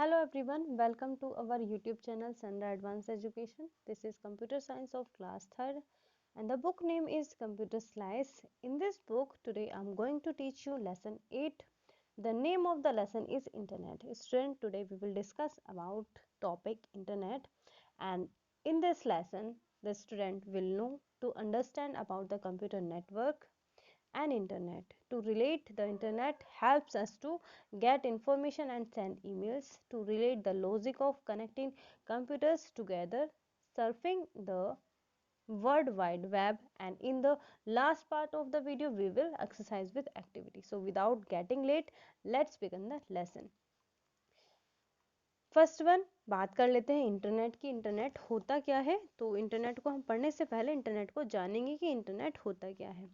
Hello everyone, welcome to our YouTube channel Sandra Advanced Education. This is Computer Science of class 3rd and the book name is Computer Slice. In this book today I am going to teach you lesson 8. The name of the lesson is Internet. Student, today we will discuss about topic Internet, and in this lesson the student will know to understand about the computer network and internet. To relate, the internet helps us to get information and send emails. To relate, the logic of connecting computers together, surfing the world wide web, and in the last part of the video we will exercise with activity. So without getting late, let's begin the lesson. First one, बात कर लेते हैं internet की। Internet होता क्या है। तो internet को हम पढ़ने से पहले इंटरनेट को जानेंगे कि इंटरनेट होता क्या है।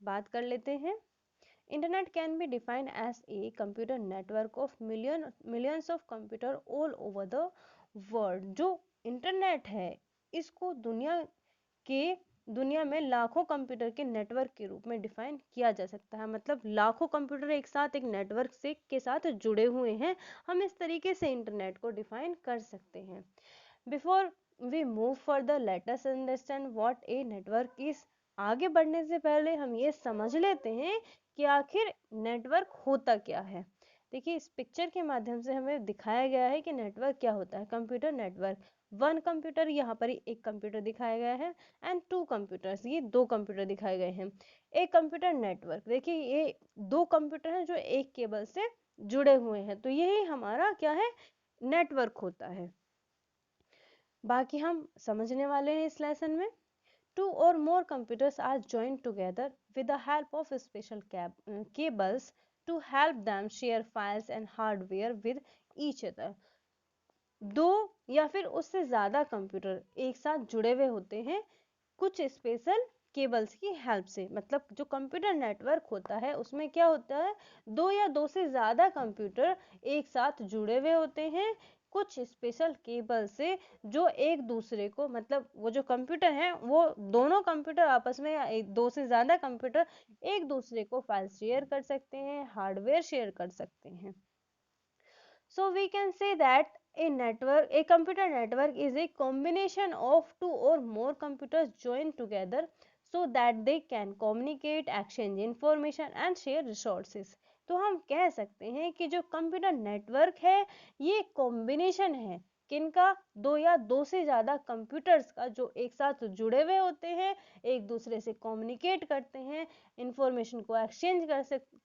बात कर लेते हैं। Internet can be defined as a computer network of millions of computer all over the world. जो इंटरनेट है इसको दुनिया में लाखों कंप्यूटर के नेटवर्क के रूप में डिफाइन किया जा सकता है। मतलब लाखों कंप्यूटर एक साथ एक नेटवर्क से के साथ जुड़े हुए हैं। हम इस तरीके से इंटरनेट को डिफाइन कर सकते हैं। Before we move further let us understand what a network is. आगे बढ़ने से पहले हम ये समझ लेते हैं कि आखिर नेटवर्क होता क्या है। देखिए, इस पिक्चर के माध्यम से हमें दिखाया गया है कि नेटवर्क क्या होता है। कंप्यूटर नेटवर्क, वन कंप्यूटर, यहाँ पर एक कंप्यूटर दिखाया गया है, एंड टू कंप्यूटर्स, ये दो कंप्यूटर दिखाए गए हैं। एक कंप्यूटर नेटवर्क, देखिए ये दो कंप्यूटर हैं जो एक केबल से जुड़े हुए हैं, तो यही हमारा क्या है, नेटवर्क होता है। बाकी हम समझने वाले हैं इस लेसन में। टू और more computers are joined together with the help of special cables to help them share files and hardware with each other। दो या फिर उससे ज़्यादा कंप्यूटर एक साथ जुड़े हुए होते हैं कुछ स्पेशल केबल्स की हेल्प से। मतलब जो कंप्यूटर नेटवर्क होता है उसमें क्या होता है, दो या दो से ज़्यादा कंप्यूटर एक साथ जुड़े हुए होते हैं कुछ स्पेशल केबल से, जो एक दूसरे को, मतलब वो जो कंप्यूटर हैं वो दोनों कंप्यूटर आपस में या दो से ज़्यादा कंप्यूटर एक दूसरे को फाइल शेयर कर सकते हैं, हार्डवेयर शेयर कर सकते हैं। So we can say that a computer network is a combination of two or more computers joined together so that they can communicate, exchange information and share resources। तो हम कह सकते हैं कि जो कंप्यूटर नेटवर्क है ये कॉम्बिनेशन है किनका, दो या दो से ज़्यादा कंप्यूटर्स का, जो एक साथ जुड़े हुए होते हैं, एक दूसरे से कम्युनिकेट करते हैं, इंफॉर्मेशन को एक्सचेंज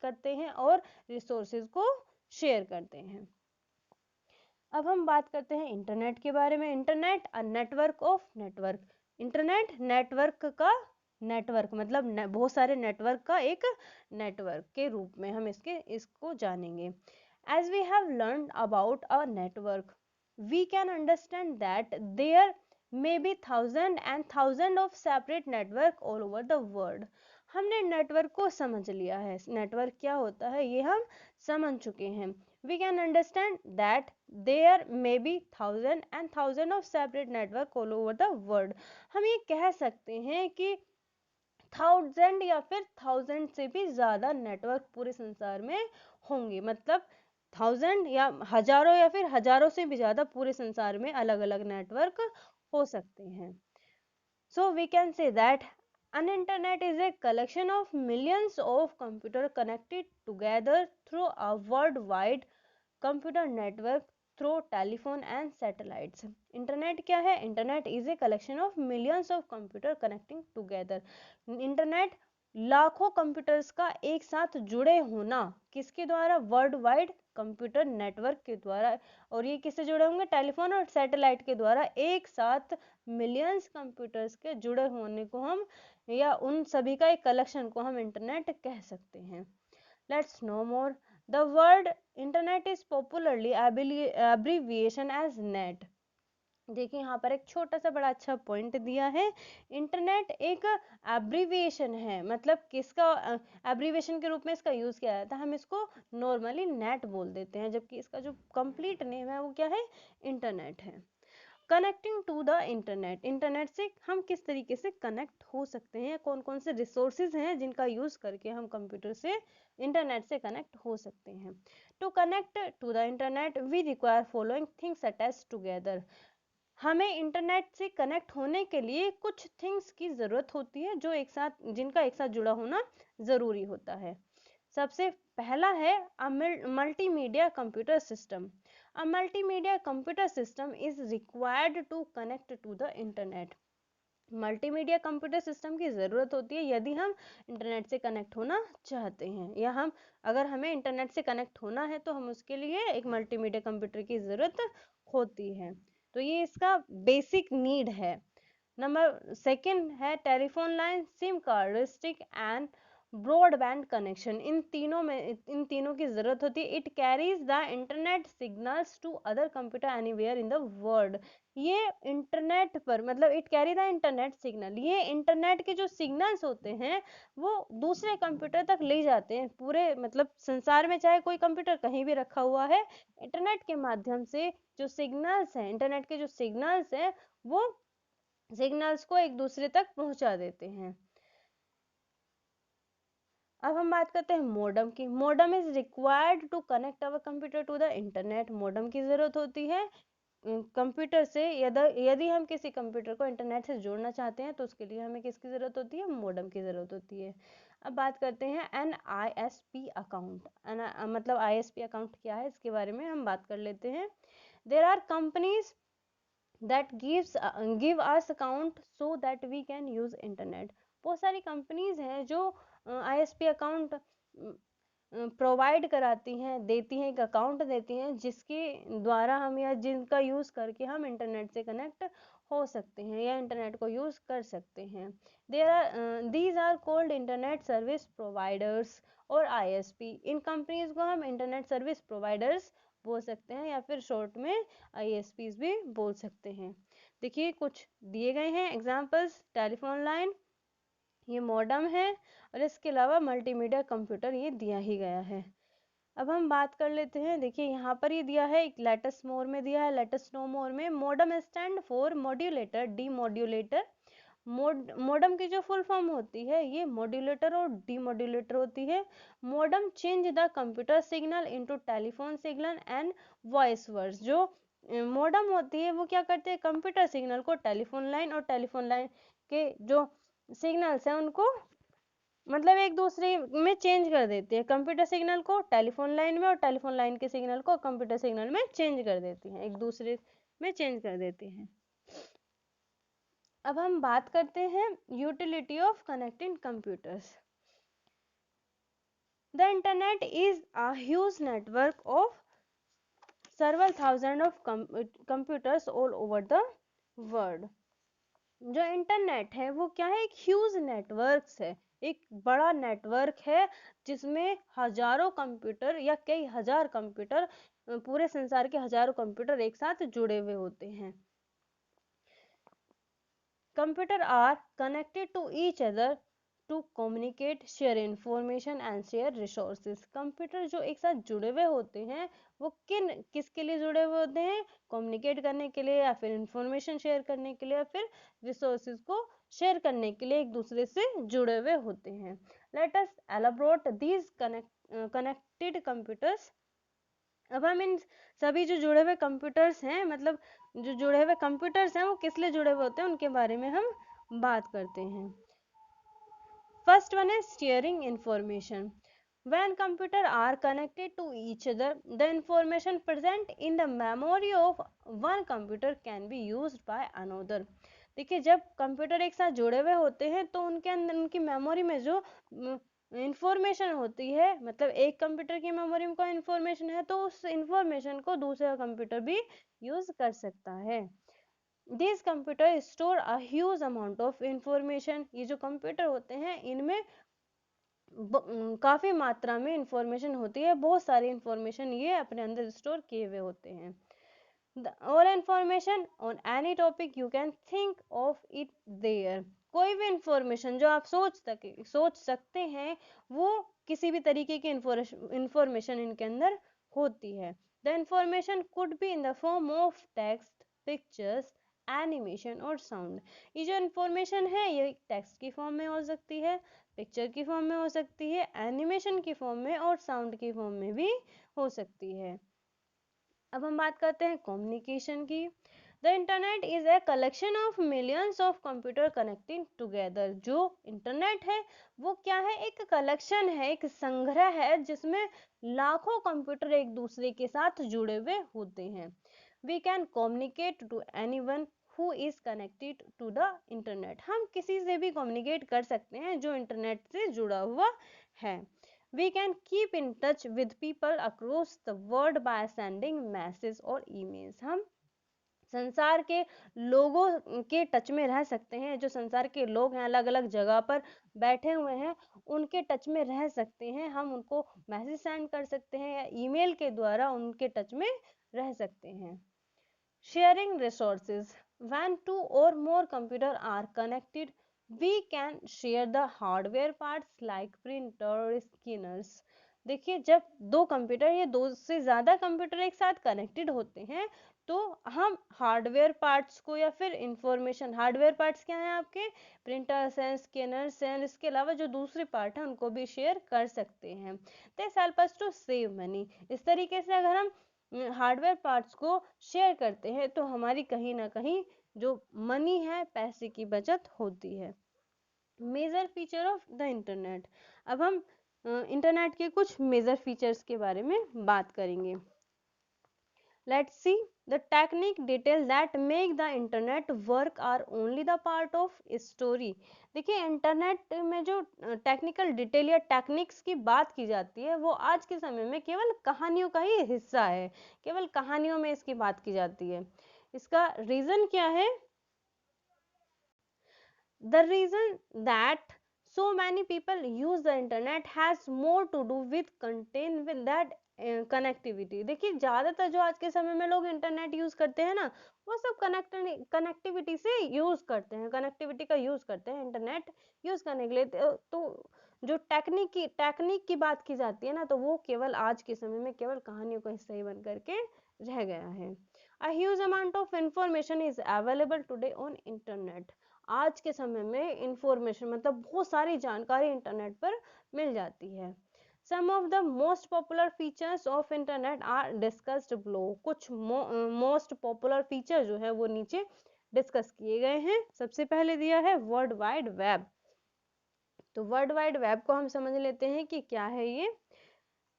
करते हैं और रिसोर्सेज को शेयर करते हैं। अब हम बात करते हैं इंटरनेट के बारे में। Internet a network of network. Internet network का नेटवर्क, मतलब बहुत सारे नेटवर्क का एक नेटवर्क के रूप में हम इसको जानेंगे। As we have learn about a network we can understand that there may be thousand and thousand of separate network all over the world. हमने नेटवर्क को समझ लिया है, नेटवर्क क्या होता है ये हम समझ चुके हैं। we can understand that there may be thousand and thousand of separate network all over the world। हम ये कह सकते हैं कि थाउजेंड या फिर थाउजेंड से भी ज़्यादा नेटवर्क पूरे संसार में होंगे। मतलब थाउजेंड या हजारों या फिर हजारों से भी ज़्यादा पूरे संसार में अलग अलग नेटवर्क हो सकते हैं। So we can say that an internet is a collection of millions of computers connected together through a worldwide computer network through telephone and satellites। Internet क्या है? Internet is a collection of millions of computer connecting together. Internet लाखों computers का एक साथ जुड़े होना, किसके द्वारा? वर्ल्ड वाइड कंप्यूटर नेटवर्क के द्वारा। और ये किससे जुड़े होंगे? टेलीफोन और सैटेलाइट के द्वारा एक साथ मिलियंस कंप्यूटर्स के जुड़े होने को हम, या उन सभी का एक कलेक्शन को हम इंटरनेट कह सकते हैं। Let's know more. The word internet is popularly abbreviation as net. देखिए यहाँ पर एक छोटा सा बड़ा अच्छा पॉइंट दिया है। इंटरनेट एक एब्रीविएशन है, मतलब किसका एब्रीविएशन के रूप में इसका यूज किया जाता है, हम इसको नॉर्मली नेट बोल देते हैं, जबकि इसका जो कंप्लीट नेम है वो क्या है? इंटरनेट है। Connecting to the internet, internet से हम किस तरीके से कनेक्ट हो सकते हैं, कौन कौन से रिसोर्सेज हैं जिनका यूज करके हम कंप्यूटर से इंटरनेट से कनेक्ट हो सकते हैं। To connect to the internet we require following things attach together, हमें इंटरनेट से कनेक्ट होने के लिए कुछ थिंग्स की जरूरत होती है जो एक साथ, जिनका एक साथ जुड़ा होना जरूरी होता है। सबसे पहला है multimedia computer system. A multimedia computer system is required to connect to the internet, multimedia computer system की ज़रूरत होती है यदि हम इंटरनेट से कनेक्ट होना चाहते हैं, या हम अगर हमें इंटरनेट से कनेक्ट होना है तो हम उसके लिए एक मल्टीमीडिया कंप्यूटर की ज़रूरत होती है। तो ये इसका बेसिक नीड है। नंबर सेकंड है telephone line, SIM card, stick and broadband connection, इन तीनों की जरूरत होती है। It carries the internet signals to other computer anywhere in the world, ये इंटरनेट पर मतलब it carry the internet signal, ये इंटरनेट के जो सिग्नल्स होते हैं वो दूसरे कंप्यूटर तक ले जाते हैं पूरे मतलब संसार में, चाहे कोई कंप्यूटर कहीं भी रखा हुआ है, इंटरनेट के माध्यम से जो सिग्नल्स हैं, इंटरनेट के जो सिग्नल्स हैं वो सिग्नल्स को एक दूसरे तक पहुंचा देते हैं। अब हम बात करते हैं मोडम की। Modem is required to connect our computer to the internet, modem की जरूरत होती है कंप्यूटर से, यदि हम किसी कंप्यूटर को इंटरनेट से जोड़ना चाहते हैं तो उसके लिए हमें किसकी जरूरत होती है, मोडम की जरूरत होती है। अब बात करते हैं an I S P account, मतलब आई एस पी अकाउंट क्या है इसके बारे में हम बात कर लेते हैं। There are companies that give us account so that we can use internet, बहुत सारी कंपनीज हैं जो आईएसपी अकाउंट प्रोवाइड कराती हैं, देती हैं, एक अकाउंट देती हैं जिसके द्वारा हम या जिनका यूज करके हम इंटरनेट से कनेक्ट हो सकते हैं या इंटरनेट को यूज कर सकते हैं। These are called internet service providers or ISP, इन कंपनीज को हम इंटरनेट सर्विस प्रोवाइडर्स बोल सकते हैं या फिर शॉर्ट में आईएसपीज भी बोल सकते हैं। देखिए कुछ दिए गए हैं एग्जांपल्स, टेलीफोन लाइन, ये मॉडम है, और इसके अलावा मल्टीमीडिया कंप्यूटर ये दिया ही गया है। अब हम बात कर लेते हैं, देखिए यहाँ पर ये दिया है, एक लेटेस्ट मोर में दिया है, लेटेस्ट नो मोर में modem stand for modulator demodulator, modem की जो फुल फॉर्म होती है ये मॉड्यूलेटर और डीमॉड्यूलेटर होती है। Modem change the computer signal into telephone signal and voice words, जो मॉडम होती है वो क्या करते हैं, कंप्यूटर सिग्नल को टेलीफोन लाइन और टेलीफोन लाइन के जो सिग्नल्स हैं उनको मतलब एक दूसरे में चेंज कर देती है, कंप्यूटर सिग्नल को टेलीफोन लाइन में और टेलीफोन लाइन के सिग्नल को कंप्यूटर सिग्नल में चेंज कर देती हैं, एक दूसरे में चेंज कर देती हैं। अब हम बात करते हैं utility of connecting computers. The internet is a huge network of several thousand of computers all over the world, जो इंटरनेट है वो क्या है, एक ह्यूज नेटवर्क है, एक बड़ा नेटवर्क है जिसमें हजारों कंप्यूटर या कई हजार कंप्यूटर, पूरे संसार के हजारों कंप्यूटर एक साथ जुड़े हुए होते हैं। Computer are connected to each other to communicate, share information and share resources, computer जो एक साथ जुड़े हुए होते हैं वो किसके लिए जुड़े हुए होते हैं, कम्युनिकेट करने के लिए या फिर इंफॉर्मेशन शेयर करने के लिए या फिर रिसोर्सेज को शेयर करने के लिए एक दूसरे से जुड़े हुए होते हैं। Let us elaborate these connected computers. अब हम इन सभी जो जुड़े हुए कंप्यूटर्स हैं, मतलब जो जुड़े हुए कंप्यूटर्स हैं वो किस लिए जुड़े हुए होते हैं उनके बारे में हम बात करते हैं। First one is sharing information. When computers are connected to each other, the information present in the memory of one computer can be used by another. देखिए जब कंप्यूटर एक साथ जुड़े हुए होते हैं तो उनके अंदर उनकी मेमोरी में जो इंफॉर्मेशन होती है, मतलब एक कंप्यूटर की मेमोरी में कोई इंफॉर्मेशन है तो उस इंफॉर्मेशन को दूसरा कंप्यूटर भी यूज कर सकता है। This computer store a huge amount of information, ये जो कंप्यूटर होते हैं इनमें काफी मात्रा में इंफॉर्मेशन होती है, बहुत सारी इंफॉर्मेशन ये अपने अंदर स्टोर किए हुए होते हैं। और information on any topic you can think of it there, कोई भी इंफॉर्मेशन जो आप सोच सकते हैं वो किसी भी तरीके की इंफॉर्मेशन इनके अंदर होती है। The information could be in the form of text, pictures animation और साउंड। ये जो इन्फॉर्मेशन है ये टेक्स्ट की फॉर्म में हो सकती है, पिक्चर की फॉर्म में हो सकती है, एनिमेशन की फॉर्म में और साउंड की फॉर्म में भी हो सकती है। अब हम बात करते हैं कम्युनिकेशन की। The internet is a collection of millions of computer connecting together. जो इंटरनेट है वो क्या है, एक कलेक्शन है, एक संग्रह है जिसमें लाखों कंप्यूटर एक दूसरे के साथ जुड़े हुए होते हैं। We can communicate to anyone who is connected to the internet. हम किसी से भी कम्युनिकेट कर सकते हैं जो इंटरनेट से जुड़ा हुआ है। We can keep in touch with people across the world by sending messages और emails। हम संसार के लोगों के टच में रह सकते हैं, जो संसार के लोग हैं अलग अलग जगह पर बैठे हुए हैं उनके टच में रह सकते हैं। हम उनको मैसेज सेंड कर सकते हैं या ईमेल के द्वारा उनके टच में रह सकते हैं। Sharing resources. When two or more computers are connected, we can share the hardware parts like printer, scanners. देखिए जब दो कंप्यूटर या दो से ज़्यादा कंप्यूटर एक साथ कनेक्टेड होते हैं तो हम हार्डवेयर पार्ट्स को या फिर इंफॉर्मेशन, हार्डवेयर पार्ट्स क्या हैं आपके, प्रिंटर्स हैं, स्कैनर्स हैं, इसके अलावा जो दूसरे पार्ट हैं उनको भी शेयर कर सकते हैं। This help us to save money. इस तरीके से अगर हम हार्डवेयर पार्ट्स को शेयर करते हैं तो हमारी कहीं ना कहीं जो मनी है, पैसे की बचत होती है। Major feature of the internet. अब हम इंटरनेट के कुछ मेजर फीचर्स के बारे में बात करेंगे। Let's see the technique detail that make the internet work are only the part of story। देखिए इंटरनेट में जो टेक्निकल डिटेल या टेक्निक्स की बात की जाती है वो आज के समय में केवल कहानियों का ही हिस्सा है, केवल कहानियों में इसकी बात की जाती है। इसका रीजन क्या है? The reason that so many people use the internet has more to do with content with that connectivity. देखिए ज़्यादातर जो आज के समय में लोग इंटरनेट यूज़ करते हैं ना वो सब कनेक्टिविटी से यूज़ करते हैं, कनेक्टिविटी का यूज़ करते हैं इंटरनेट यूज़ करने के लिए। तो जो टेक्निक की बात की जाती है ना तो वो केवल आज के समय में केवल कहानियों का हिस्सा ही बन करके रह गया है। A huge amount of information is available today on internet। आज के समय में इंफॉर्मेशन मतलब बहुत सारी जानकारी इंटरनेट पर मिल जाती है। Some of the most popular features of internet are discussed below. कुछ मोस्ट पॉपुलर फीचर जो है वो नीचे डिस्कस किए गए हैं। सबसे पहले दिया है वर्ल्ड वाइड वेब। तो वर्ल्ड वाइड वेब को हम समझ लेते हैं कि क्या है ये।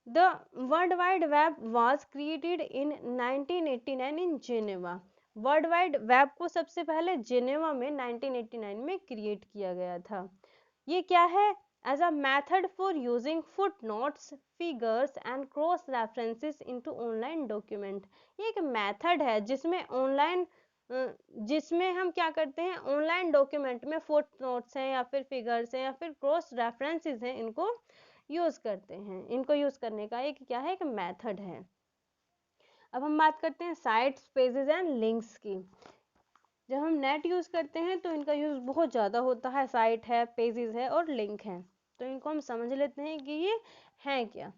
The world wide web was created in 1989 in Geneva. World wide web को सबसे पहले जेनेवा में 1989 में क्रिएट किया गया था। ये क्या है? As a method for using footnotes, figures and cross references into online document. ये एक मेथड है जिसमें हम क्या करते हैं, ऑनलाइन डॉक्यूमेंट में फुटनोट्स हैं या फिर फिगर्स हैं या फिर क्रॉस रेफरेंसेस हैं, इनको यूज करते हैं। इनको यूज करने का एक क्या है, एक मेथड है। अब हम बात करते हैं साइट्स, पेजेस एंड लिंक्स की। जब हम नेट यूज करते हैं तो इनका यूज बहुत ज्यादा होता है। साइट है, पेजेस है और लिंक है। तो इनको हम समझ लेते हैं कि ये है क्या।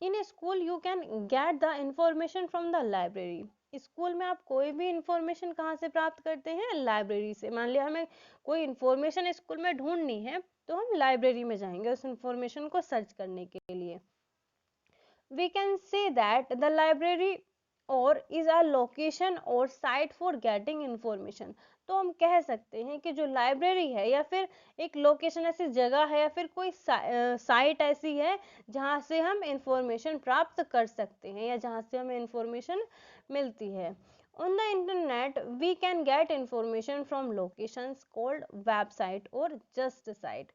In school you can get the information from the library. School में आप कोई भी इंफॉर्मेशन कहाँ से प्राप्त करते हैं? लाइब्रेरी से। मान लिया हमें कोई इंफॉर्मेशन स्कूल में ढूंढनी है तो हम लाइब्रेरी में जाएंगे उस इंफॉर्मेशन को सर्च करने के लिए। We can say that the library or is a location or site for getting information। तो हम कह सकते हैं कि जो लाइब्रेरी है या फिर एक लोकेशन ऐसी जगह है या फिर कोई साइट ऐसी है जहाँ से हम इंफॉर्मेशन प्राप्त कर सकते हैं या जहाँ से हमें इंफॉर्मेशन मिलती है। On the internet we can get information from locations called website or just site।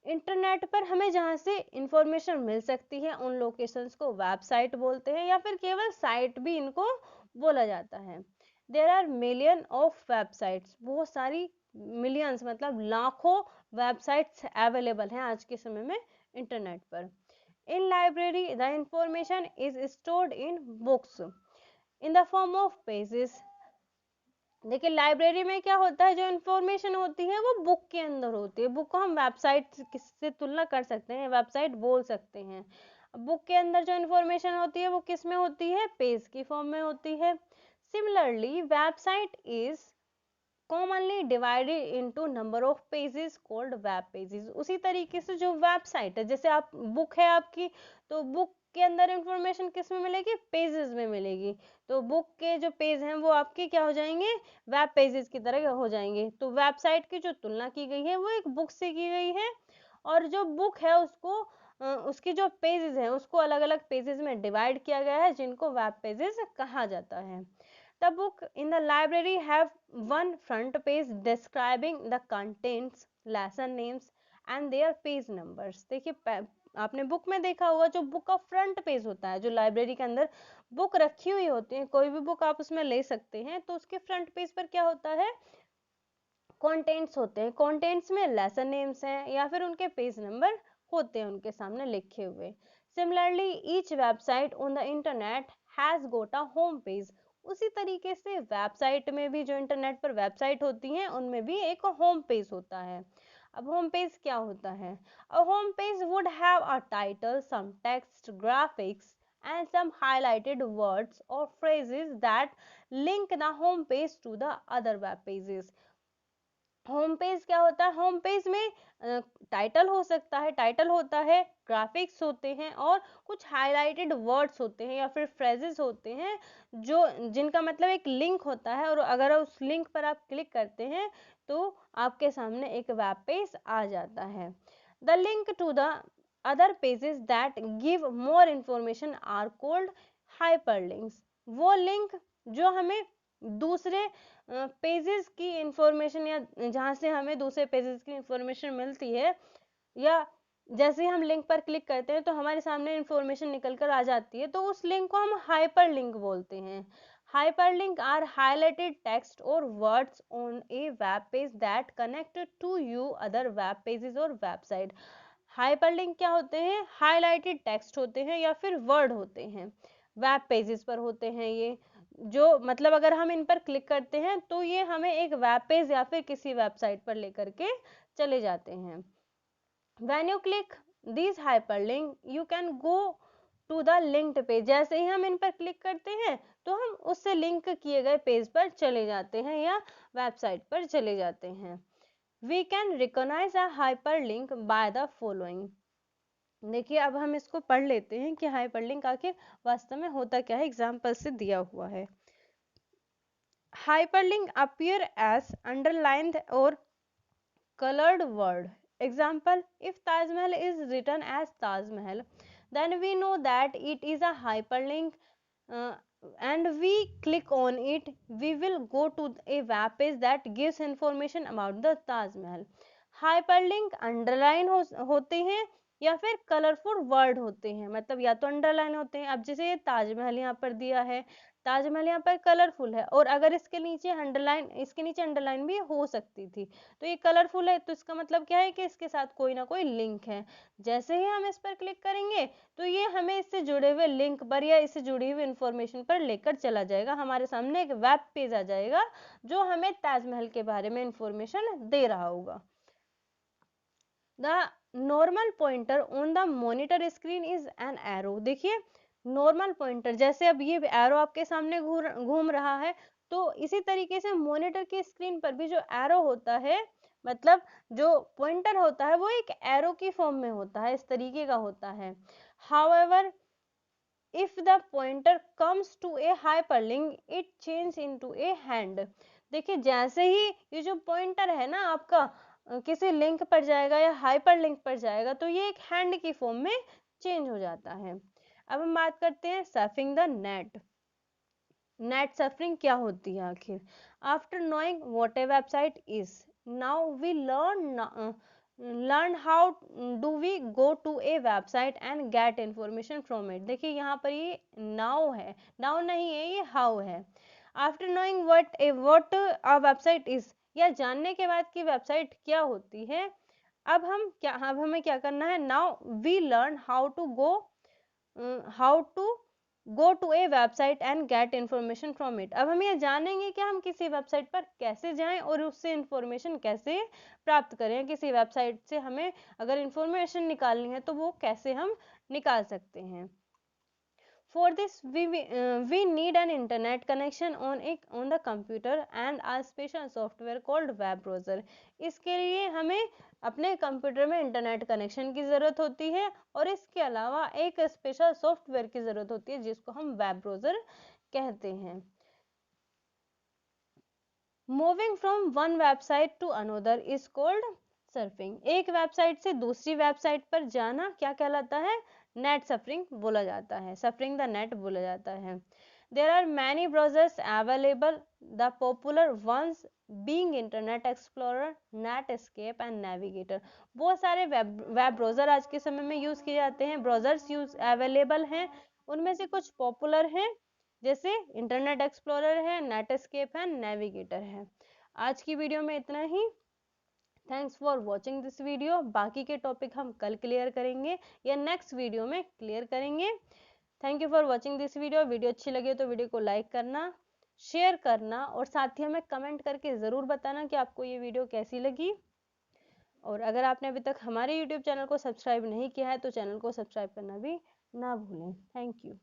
Internet पर हमें जहाँ से इंफॉर्मेशन मिल सकती है उन लोकेशंस को वेबसाइट बोलते हैं या फिर केवल साइट भी इनको बोला जाता है। There are million of websites. बहुत सारी, मिलियंस मतलब लाखों वेबसाइट्स अवेलेबल हैं आज के समय में इंटरनेट पर। इन library the information is stored in books in the form of pages. देखिए लाइब्रेरी में क्या होता है, जो इन्फॉर्मेशन होती है वो बुक के अंदर होती है। बुक को हम वेबसाइट से तुलना कर सकते हैं, वेबसाइट बोल सकते हैं। बुक के अंदर जो इन्फॉर्मेशन होती है वो किस में होती है, पेज की फॉर्म में होती है। Similarly website is commonly divided into number of pages called web pages। उसी तरीके से जो वेबसाइट है, जैसे आप बुक है आपकी, तो बुक के अंदर इंफॉर्मेशन किस में मिलेगी, पेजेस में मिलेगी। तो बुक के जो पेज हैं वो आपके क्या हो जाएंगे, वेब पेजेस की तरह हो जाएंगे। तो वेबसाइट की जो तुलना की गई है वो एक बुक से की गई है, और जो बुक है उसको उसकी जो पेजेस हैं उसको अलग अलग पेजेस में डिवाइड किया गया है, जिनको वेब पेजेस कहा जाता है। The book in the library have one front page describing the contents, lesson names and their page numbers। देखिए आपने बुक में देखा होगा, जो बुक का फ्रंट पेज होता है, जो लाइब्रेरी के अंदर बुक रखी हुई होती है, कोई भी बुक आप उसमें ले सकते हैं, तो उसके फ्रंट पेज पर क्या होता है, कंटेंट्स होते हैं। कंटेंट्स में लेसन नेम्स हैं या फिर उनके पेज नंबर होते हैं उनके सामने लिखे हुए। Similarly each website on the internet has got a home page. उसी तरीके से वेबसाइट में भी, जो इंटरनेट पर वेबसाइट होती हैं उनमें भी एक होम पेज होता है। अब होम पेज क्या होता है, a home page would have a title, some text, graphics and some highlighted words or phrases that link the home page to the other web pages। Home page क्या होता है, home page में title हो सकता है, title होता है, graphics होते हैं और कुछ हाईलाइटेड वर्ड्स होते हैं या फिर फ्रेजेस होते हैं, जो जिनका मतलब एक लिंक होता है, और अगर उस लिंक पर आप क्लिक करते हैं तो आपके सामने एक वेब पेज आ जाता है। The link to the other pages that give more information are called hyperlinks. वो लिंक जो हमें दूसरे पेजेस की इंफॉर्मेशन, या जहाँ से हमें दूसरे पेजेस की इंफॉर्मेशन मिलती है, या जैसे ही हम लिंक पर क्लिक करते हैं तो हमारे सामने इंफॉर्मेशन निकल कर आ जाती है, तो उस लिंक को हम हाइपर लिंक बोलते हैं। Hyperlink are highlighted text or words on a web page that connect to you other web pages or website. Hyperlink क्या होते हैं, हाईलाइटेड टेक्स्ट होते हैं या फिर वर्ड होते हैं, वेब पेजेस पर होते हैं ये, जो मतलब अगर हम इन पर क्लिक करते हैं तो ये हमें एक वेब पेज या फिर किसी वेबसाइट पर लेकर के चले जाते हैं। When you click these hyperlink you can go to the linked page। जैसे ही हम इन पर क्लिक करते हैं तो हम उससे लिंक किए गए पेज पर चले जाते हैं या वेबसाइट पर चले जाते हैं। We can recognize a hyperlink by the following। देखिए अब हम इसको पढ़ लेते हैं कि हाइपरलिंक आखिर वास्तव में होता क्या है, एग्जाम्पल से दिया हुआ है। Hyperlink appear as underlined or colored word। Example, if Taj Mahal is written as Taj Mahal, then we know that it is a hyperlink, uh, and we click on it, we will go to a web page that gives information about the Taj Mahal। Hyperlink underline होते हैं या फिर colourful word होते हैं, मतलब या तो underline होते हैं, अब जैसे ये ताजमहल यहाँ पर दिया है, ताजमहल यहाँ पर कलरफुल है, और अगर इसके नीचे अंडरलाइन, इसके नीचे अंडरलाइन भी हो सकती थी, तो ये कलरफुल है तो इसका मतलब क्या है कि इसके साथ कोई ना कोई लिंक है। जैसे ही हम इस पर क्लिक करेंगे तो ये हमें इससे जुड़े हुए लिंक पर या इससे जुड़ी हुई इंफॉर्मेशन पर लेकर चला जाएगा, हमारे सामने एक वेब पेज आ जाएगा जो हमें ताजमहल के बारे में इंफॉर्मेशन दे रहा होगा। The normal pointer on the monitor screen is an arrow. देखिए नॉर्मल पॉइंटर, जैसे अब ये एरो आपके सामने घूम रहा है, तो इसी तरीके से मॉनिटर की स्क्रीन पर भी जो एरो होता है, मतलब जो पॉइंटर होता है वो एक एरो की फॉर्म में होता है, इस तरीके का होता है। However if the pointer comes to a hyperlink it change into a hand। देखिए जैसे ही ये जो पॉइंटर है ना आपका किसी लिंक पर जाएगा या हाइपर लिंक पर जाएगा तो ये एक हैंड की फॉर्म में चेंज हो जाता है। अब हम बात करते हैं surfing the net. Net surfing क्या होती है आखिर। After knowing what a website is, now we learn how do we go to a website and get information from it. देखिए यहाँ पर ये नाउ है, नाउ नहीं है, ये हाउ है। After knowing what a website is, या जानने के बाद कि वेबसाइट क्या होती है, अब हमें क्या करना है, now we learn how to go to a website and get information from it. अब हम ये जानेंगे कि हम किसी वेबसाइट पर कैसे जाएं और उससे इंफॉर्मेशन कैसे प्राप्त करें। किसी वेबसाइट से हमें अगर इंफॉर्मेशन निकालनी है तो वो कैसे हम निकाल सकते हैं। For this, we need an internet connection on the computer and a special software called web browser। इसके लिए हमें अपने कंप्यूटर में इंटरनेट कनेक्शन की ज़रूरत होती है और इसके अलावा एक स्पेशल सॉफ्टवेयर की ज़रूरत होती है जिसको हम वेब ब्राउज़र कहते हैं। Moving from one website to another is called surfing. एक वेबसाइट से दूसरी वेबसाइट पर जाना क्या कहलाता है? नेट सफरिंग बोला जाता है, सफरिंग द नेट बोला जाता है। There are many browsers available, the popular ones being internet explorer, Netscape and navigator. बहुत सारे वेब ब्राउजर आज के समय में यूज किए जाते हैं, ब्राउजर्स यूज अवेलेबल हैं। उनमें से कुछ पॉपुलर हैं जैसे इंटरनेट एक्सप्लोरर है, नेट एस्केप है, नेविगेटर है। आज की वीडियो में इतना ही। Thanks for watching this video. बाकी के टॉपिक हम कल क्लियर करेंगे या नेक्स्ट वीडियो में क्लियर करेंगे। Thank you for watching this video. Video अच्छी लगे तो वीडियो को लाइक करना, शेयर करना और साथ ही हमें कमेंट करके ज़रूर बताना कि आपको ये वीडियो कैसी लगी। और अगर आपने अभी तक हमारे यूट्यूब चैनल को सब्सक्राइब नहीं किया है तो चैनल को सब्सक्राइब करना भी ना भूलें। Thank you.